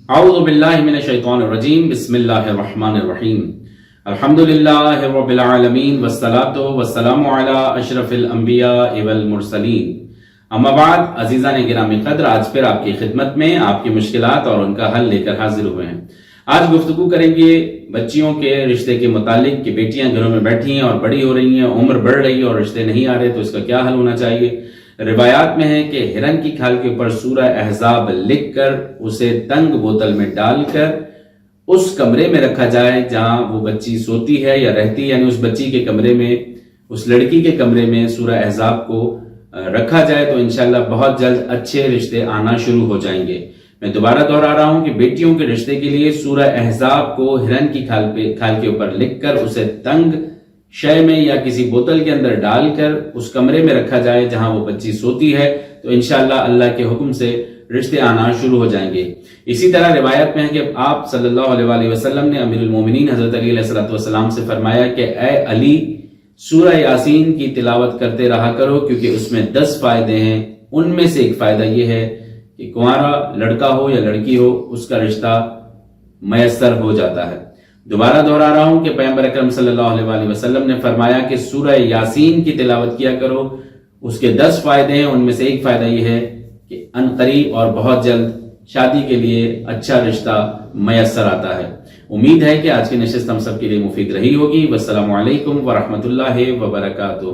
اعوذ باللہ من الشیطان الرجیم بسم اللہ الرحمن الرحیم الحمدللہ رب العالمین والصلاة والسلام علی اشرف الانبیاء والمرسلین اما بعد عزیزان گرامی قدر، آج پھر آپ کی خدمت میں آپ کی مشکلات اور ان کا حل لے کر حاضر ہوئے ہیں۔ آج گفتگو کریں گے بچیوں کے رشتے کے متعلق کہ بیٹیاں گھروں میں بیٹھی ہیں اور بڑی ہو رہی ہیں، عمر بڑھ رہی ہے اور رشتے نہیں آ رہے، تو اس کا کیا حل ہونا چاہیے۔ روایات میں ہے کہ ہرن کی کھال کے اوپر سورہ احزاب لکھ کر اسے تنگ بوتل میں ڈال کر اس کمرے میں رکھا جائے جہاں وہ بچی سوتی ہے یا رہتی ہے، یعنی اس بچی کے کمرے میں، اس لڑکی کے کمرے میں سورہ احزاب کو رکھا جائے تو انشاءاللہ بہت جلد اچھے رشتے آنا شروع ہو جائیں گے۔ میں دوبارہ دہرا رہا ہوں کہ بیٹیوں کے رشتے کے لیے سورہ احزاب کو ہرن کی کھال کے اوپر لکھ کر اسے تنگ شے میں یا کسی بوتل کے اندر ڈال کر اس کمرے میں رکھا جائے جہاں وہ بچی سوتی ہے تو انشاءاللہ اللہ کے حکم سے رشتے آنا شروع ہو جائیں گے۔ اسی طرح روایت میں ہے کہ آپ صلی اللہ علیہ وسلم نے امیر المومنین حضرت علی علیہ السلام سے فرمایا کہ اے علی، سورہ یاسین کی تلاوت کرتے رہا کرو کیونکہ اس میں 10 فائدے ہیں۔ ان میں سے ایک فائدہ یہ ہے کہ کنوارا لڑکا ہو یا لڑکی ہو، اس کا رشتہ میسر ہو جاتا ہے۔ دوبارہ دہرا رہا ہوں کہ پیغمبر اکرم صلی اللہ علیہ وسلم نے فرمایا کہ سورہ یاسین کی تلاوت کیا کرو، اس کے 10 فائدے ہیں۔ ان میں سے ایک فائدہ یہ ہے کہ عنقریب اور بہت جلد شادی کے لیے اچھا رشتہ میسر آتا ہے۔ امید ہے کہ آج کی نشست ہم سب کے لیے مفید رہی ہوگی۔ والسلام علیکم ورحمۃ اللہ وبرکاتہ۔